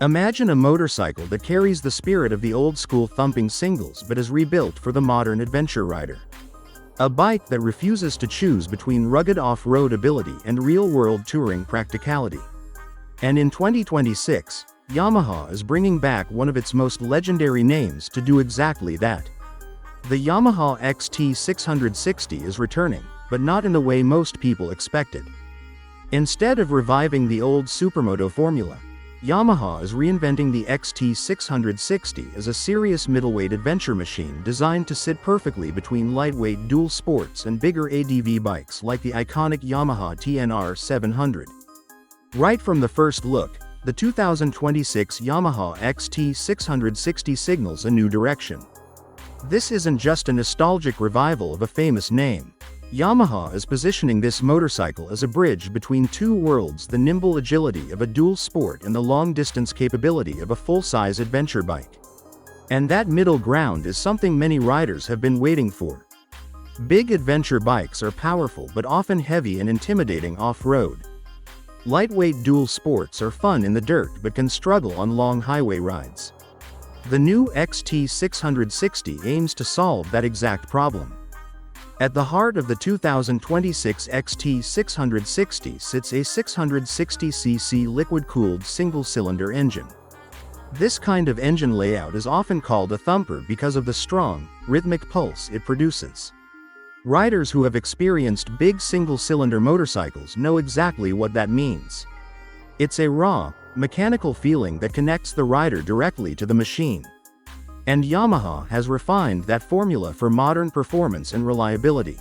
Imagine a motorcycle that carries the spirit of the old-school thumping singles but is rebuilt for the modern adventure rider. A bike that refuses to choose between rugged off-road ability and real-world touring practicality. And in 2026, Yamaha is bringing back one of its most legendary names to do exactly that. The Yamaha XT660 is returning, but not in the way most people expected. Instead of reviving the old supermoto formula, Yamaha is reinventing the XT660 as a serious middleweight adventure machine designed to sit perfectly between lightweight dual sports and bigger ADV bikes like the iconic Yamaha Ténéré 700. Right from the first look, the 2026 Yamaha XT660 signals a new direction. This isn't just a nostalgic revival of a famous name. Yamaha is positioning this motorcycle as a bridge between two worlds: the nimble agility of a dual sport and the long-distance capability of a full-size adventure bike. And that middle ground is something many riders have been waiting for. Big adventure bikes are powerful but often heavy and intimidating off-road. Lightweight dual sports are fun in the dirt but can struggle on long highway rides. The new XT660 aims to solve that exact problem. At the heart of the 2026 XT660 sits a 660cc liquid-cooled single-cylinder engine. This kind of engine layout is often called a thumper because of the strong, rhythmic pulse it produces. Riders who have experienced big single-cylinder motorcycles know exactly what that means. It's a raw, mechanical feeling that connects the rider directly to the machine. And Yamaha has refined that formula for modern performance and reliability.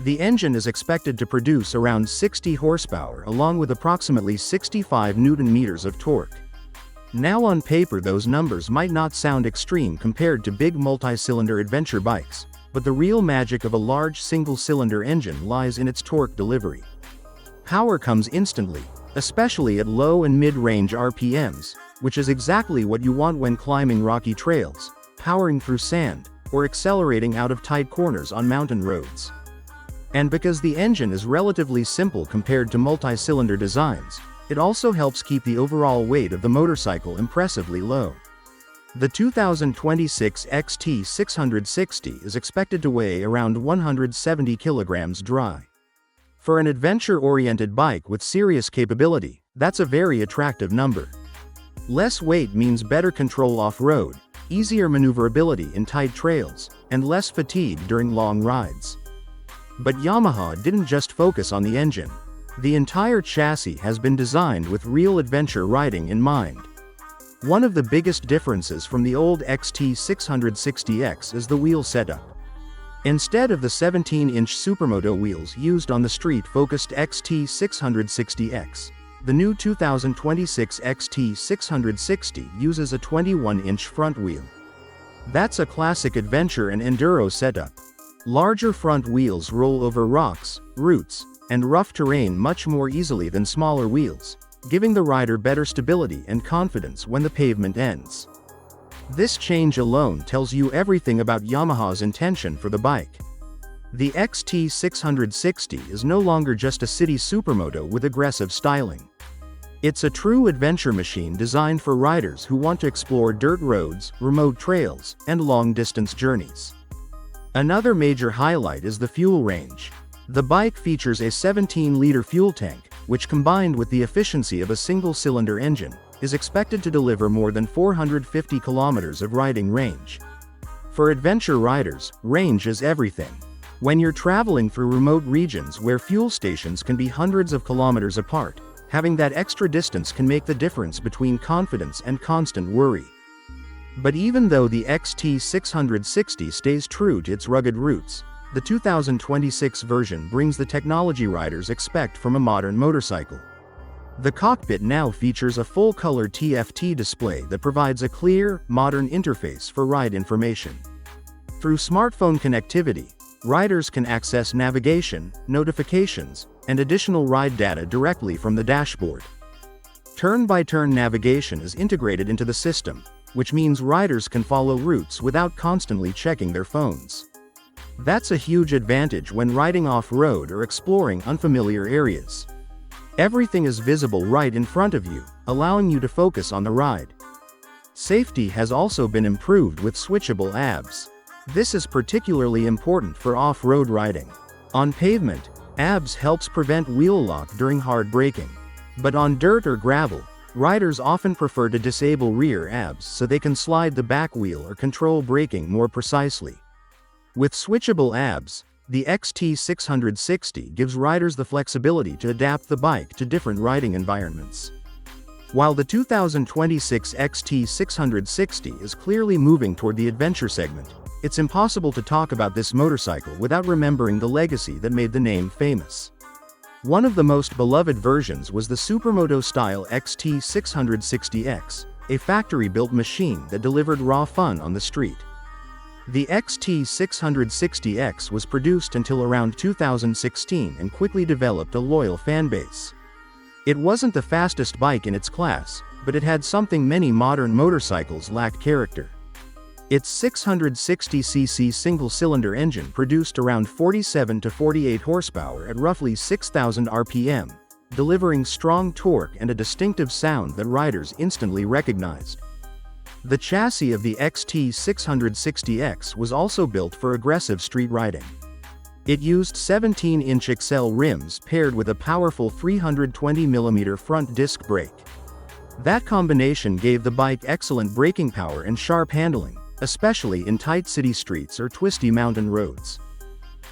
The engine is expected to produce around 60 horsepower along with approximately 65 Nm of torque. Now on paper those numbers might not sound extreme compared to big multi-cylinder adventure bikes, but the real magic of a large single-cylinder engine lies in its torque delivery. Power comes instantly, especially at low and mid-range RPMs, which is exactly what you want when climbing rocky trails, powering through sand, or accelerating out of tight corners on mountain roads. And because the engine is relatively simple compared to multi-cylinder designs, it also helps keep the overall weight of the motorcycle impressively low. The 2026 XT660 is expected to weigh around 170 kilograms dry. For an adventure-oriented bike with serious capability, that's a very attractive number. Less weight means better control off-road, easier maneuverability in tight trails, and less fatigue during long rides. But Yamaha didn't just focus on the engine. The entire chassis has been designed with real adventure riding in mind. One of the biggest differences from the old XT660X is the wheel setup. Instead of the 17-inch supermoto wheels used on the street-focused XT660X, the new 2026 XT660 uses a 21-inch front wheel. That's a classic adventure and enduro setup. Larger front wheels roll over rocks, roots, and rough terrain much more easily than smaller wheels, giving the rider better stability and confidence when the pavement ends. This change alone tells you everything about Yamaha's intention for the bike. The XT660 is no longer just a city supermoto with aggressive styling. It's a true adventure machine designed for riders who want to explore dirt roads, remote trails, and long-distance journeys. Another major highlight is the fuel range. The bike features a 17-liter fuel tank, which combined with the efficiency of a single-cylinder engine, is expected to deliver more than 450 kilometers of riding range. For adventure riders, range is everything. When you're traveling through remote regions where fuel stations can be hundreds of kilometers apart, having that extra distance can make the difference between confidence and constant worry. But even though the XT660 stays true to its rugged roots, the 2026 version brings the technology riders expect from a modern motorcycle. The cockpit now features a full-color TFT display that provides a clear, modern interface for ride information. Through smartphone connectivity, riders can access navigation, notifications, and additional ride data directly from the dashboard. Turn-by-turn navigation is integrated into the system, which means riders can follow routes without constantly checking their phones. That's a huge advantage when riding off-road or exploring unfamiliar areas. Everything is visible right in front of you, allowing you to focus on the ride, Safety has also been improved with switchable ABS. This is particularly important for off-road riding. On pavement, ABS helps prevent wheel lock during hard braking. But on dirt or gravel, riders often prefer to disable rear ABS so they can slide the back wheel or control braking more precisely. With switchable ABS, the XT660 gives riders the flexibility to adapt the bike to different riding environments. While the 2026 XT660 is clearly moving toward the adventure segment, it's impossible to talk about this motorcycle without remembering the legacy that made the name famous. One of the most beloved versions was the supermoto-style XT660X, a factory-built machine that delivered raw fun on the street. The XT660X was produced until around 2016 and quickly developed a loyal fanbase. It wasn't the fastest bike in its class, but it had something many modern motorcycles lack: character. Its 660cc single-cylinder engine produced around 47 to 48 horsepower at roughly 6,000 RPM, delivering strong torque and a distinctive sound that riders instantly recognized. The chassis of the XT660X was also built for aggressive street riding. It used 17-inch XL rims paired with a powerful 320mm front disc brake. That combination gave the bike excellent braking power and sharp handling, especially in tight city streets or twisty mountain roads.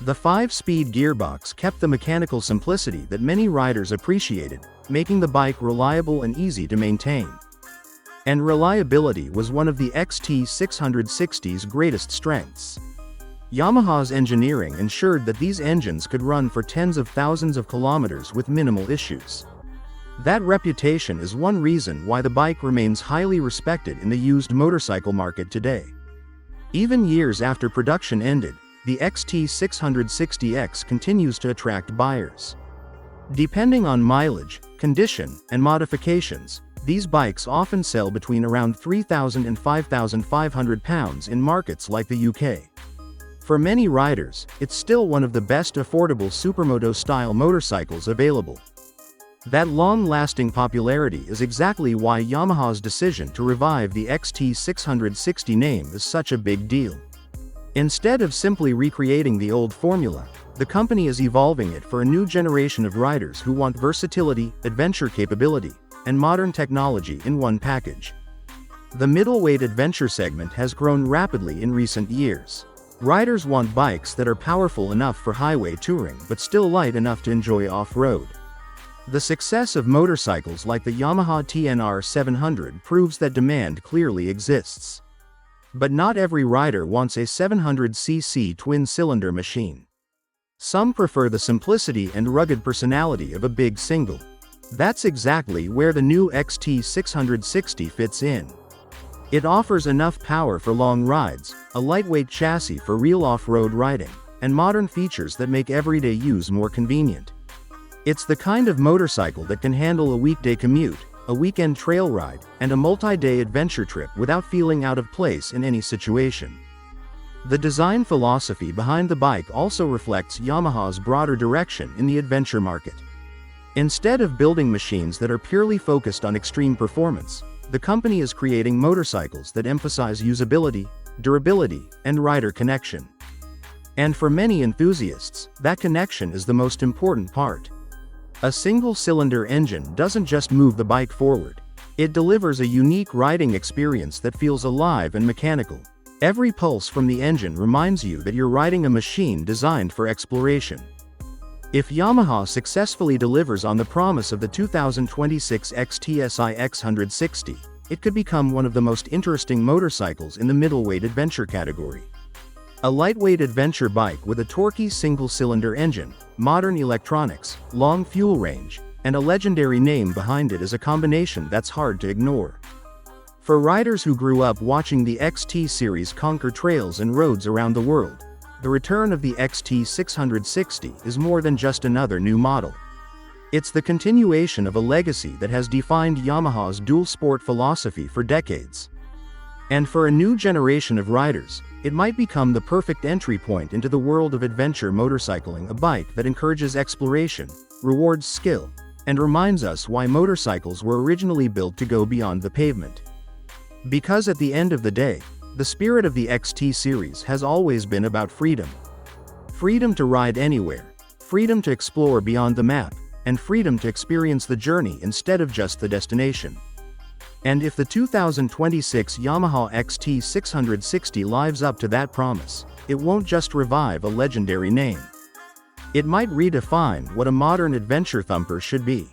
The 5-speed gearbox kept the mechanical simplicity that many riders appreciated, making the bike reliable and easy to maintain. And reliability was one of the XT660's greatest strengths. Yamaha's engineering ensured that these engines could run for tens of thousands of kilometers with minimal issues. That reputation is one reason why the bike remains highly respected in the used motorcycle market today. Even years after production ended, the XT660X continues to attract buyers. Depending on mileage, condition, and modifications, these bikes often sell between around £3,000 and £5,500 in markets like the UK. For many riders, it's still one of the best affordable supermoto-style motorcycles available. That long-lasting popularity is exactly why Yamaha's decision to revive the XT660 name is such a big deal. Instead of simply recreating the old formula, the company is evolving it for a new generation of riders who want versatility, adventure capability, and modern technology in one package. The middleweight adventure segment has grown rapidly in recent years. Riders want bikes that are powerful enough for highway touring but still light enough to enjoy off-road. The success of motorcycles like the Yamaha Ténéré 700 proves that demand clearly exists. But not every rider wants a 700cc twin-cylinder machine. Some prefer the simplicity and rugged personality of a big single. That's exactly where the new XT660 fits in. It offers enough power for long rides, a lightweight chassis for real off-road riding, and modern features that make everyday use more convenient. It's the kind of motorcycle that can handle a weekday commute, a weekend trail ride, and a multi-day adventure trip without feeling out of place in any situation. The design philosophy behind the bike also reflects Yamaha's broader direction in the adventure market. Instead of building machines that are purely focused on extreme performance, the company is creating motorcycles that emphasize usability, durability, and rider connection. And for many enthusiasts, that connection is the most important part. A single-cylinder engine doesn't just move the bike forward. It delivers a unique riding experience that feels alive and mechanical. Every pulse from the engine reminds you that you're riding a machine designed for exploration. If Yamaha successfully delivers on the promise of the 2026 XTSI-X160, it could become one of the most interesting motorcycles in the middleweight adventure category. A lightweight adventure bike with a torquey single-cylinder engine, modern electronics, long fuel range, and a legendary name behind it is a combination that's hard to ignore. For riders who grew up watching the XT series conquer trails and roads around the world, the return of the XT660 is more than just another new model. It's the continuation of a legacy that has defined Yamaha's dual-sport philosophy for decades. And for a new generation of riders, it might become the perfect entry point into the world of adventure motorcycling, a bike that encourages exploration, rewards skill, and reminds us why motorcycles were originally built to go beyond the pavement. Because at the end of the day, the spirit of the XT series has always been about freedom. Freedom to ride anywhere, freedom to explore beyond the map, and freedom to experience the journey instead of just the destination. And if the 2026 Yamaha XT660 lives up to that promise, it won't just revive a legendary name. It might redefine what a modern adventure thumper should be.